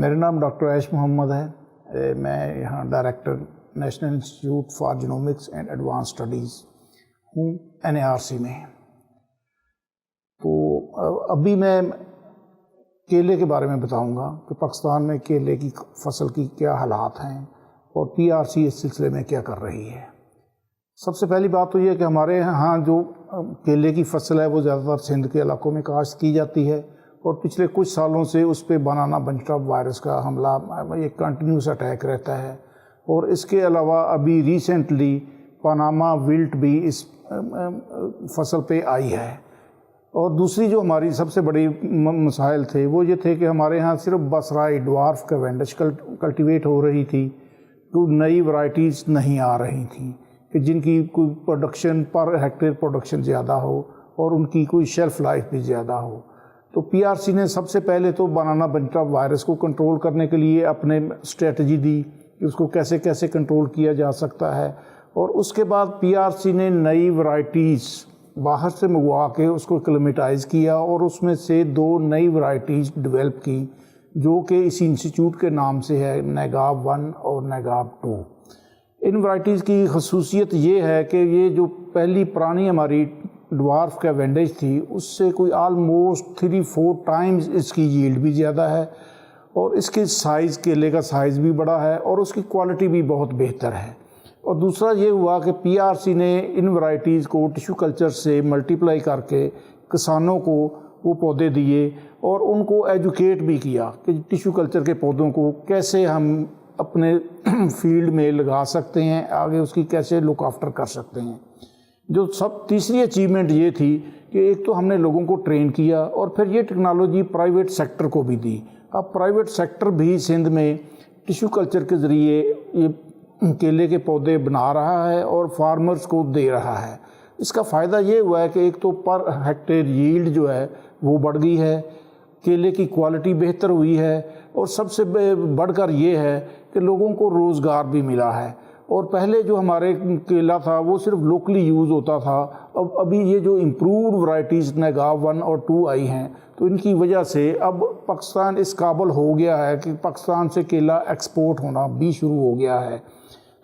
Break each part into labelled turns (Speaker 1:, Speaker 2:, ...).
Speaker 1: मेरा नाम डॉक्टर ऐश मोहम्मद है। मैं यहाँ director national institute for genomics and advance studies हूँ NARC में। तो अभी मैं केले के बारे में बताऊँगा कि पाकिस्तान में केले की फसल की क्या हालात हैं और PRC इस सिलसिले में क्या कर रही है। सबसे पहली बात तो ये कि हमारे यहाँ जो केले की फसल है वो ज़्यादातर सिंध के इलाकों में काश्त की जाती है और पिछले कुछ सालों से उस पर बनाना बंचटॉप वायरस का हमला, ये कंटिन्यूस अटैक रहता है। और इसके अलावा अभी रिसेंटली पनामा विल्ट भी इस फसल पे आई है। और दूसरी जो हमारी सबसे बड़ी मसाइल थे वो ये थे कि हमारे यहाँ सिर्फ बसराई ड्वार्फ कैवेंडिश कल्टिवेट हो रही थी, तो नई वैरायटीज़ नहीं आ रही थी कि जिनकी कोई प्रोडक्शन पर हेक्टेयर प्रोडक्शन ज़्यादा हो और उनकी कोई शेल्फ लाइफ भी ज़्यादा हो। तो PRC ने सबसे पहले तो बनाना बंचटॉप वायरस को कंट्रोल करने के लिए अपने स्ट्रेटजी दी कि उसको कैसे कैसे कंट्रोल किया जा सकता है। और उसके बाद PRC ने नई वैरायटीज़ बाहर से मंगवा के उसको एक्लेमेटाइज़ किया और उसमें से 2 नई वैरायटीज़ डेवलप की जो कि इस इंस्टीट्यूट के नाम से है, NAGAB 1 और NAGAB 2। इन वैरायटीज़ की खसूसियत ये है कि ये जो पहली पुरानी हमारी ड्वार्फ कैवेंडिश थी उससे कोई आलमोस्ट 3-4 टाइम्स इसकी यील्ड भी ज़्यादा है और इसके साइज़, केले का साइज़ भी बड़ा है और उसकी क्वालिटी भी बहुत बेहतर है। और दूसरा ये हुआ कि PRC ने इन वैरायटीज़ को टिश्यू कल्चर से मल्टीप्लाई करके किसानों को वो पौधे दिए और उनको एजुकेट भी किया कि टिश्यू कल्चर के पौधों को कैसे हम अपने फील्ड में लगा सकते हैं, आगे उसकी कैसे लुक आफ्टर कर सकते हैं। जो तीसरी अचीवमेंट ये थी कि एक तो हमने लोगों को ट्रेन किया और फिर ये टेक्नोलॉजी प्राइवेट सेक्टर को भी दी। अब प्राइवेट सेक्टर भी सिंध में टिश्यू कल्चर के ज़रिए ये केले के पौधे बना रहा है और फार्मर्स को दे रहा है। इसका फ़ायदा ये हुआ है कि एक तो पर हेक्टेयर यील्ड जो है वो बढ़ गई है, केले की क्वालिटी बेहतर हुई है और सबसे बढ़कर ये है कि लोगों को रोज़गार भी मिला है। और पहले जो हमारे केला था वो सिर्फ लोकली यूज़ होता था, अब अभी ये जो इम्प्रूव्ड वैरायटीज़ NAGAB 1 और 2 आई हैं तो इनकी वजह से अब पाकिस्तान इस काबिल हो गया है कि पाकिस्तान से केला एक्सपोर्ट होना भी शुरू हो गया है।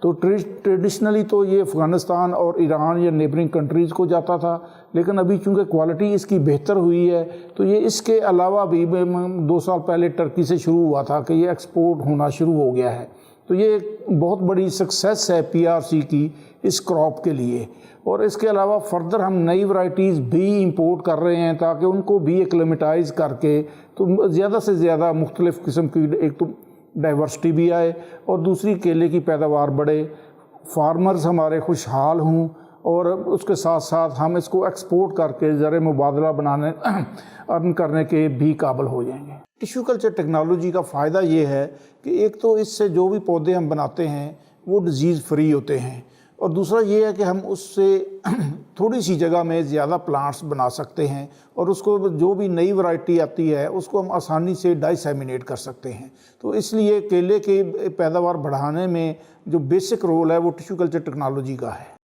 Speaker 1: तो ट्रेडिशनली तो ये अफ़गानिस्तान और ईरान या नेबरिंग कंट्रीज़ को जाता था, लेकिन अभी चूँकि क्वालिटी इसकी बेहतर हुई है तो ये इसके अलावा भी 2 साल पहले टर्की से शुरू हुआ था कि ये एक्सपोर्ट होना शुरू हो गया है। तो ये बहुत बड़ी सक्सेस है PRC की इस क्रॉप के लिए। और इसके अलावा फर्दर हम नई वैरायटीज़ भी इंपोर्ट कर रहे हैं ताकि उनको भी एक्लेमेटाइज़ करके तो ज़्यादा से ज़्यादा मुख्तलिफ़ किस्म की एक तो डाइवर्सिटी भी आए और दूसरी केले की पैदावार बढ़े, फार्मर्स हमारे खुशहाल हों और उसके साथ साथ हम इसको एक्सपोर्ट करके ज़र मुबादला बनाने अर्न करने के भी काबिल हो जाएंगे। टिश्यू कल्चर टेक्नोलॉजी का फ़ायदा ये है कि एक तो इससे जो भी पौधे हम बनाते हैं वो डिज़ीज़ फ्री होते हैं और दूसरा ये है कि हम उससे थोड़ी सी जगह में ज़्यादा प्लांट्स बना सकते हैं और उसको जो भी नई वैरायटी आती है उसको हम आसानी से डाइसेमिनेट कर सकते हैं। तो इसलिए केले की पैदावार बढ़ाने में जो बेसिक रोल है वो टिश्यू कल्चर टेक्नोलॉजी का है।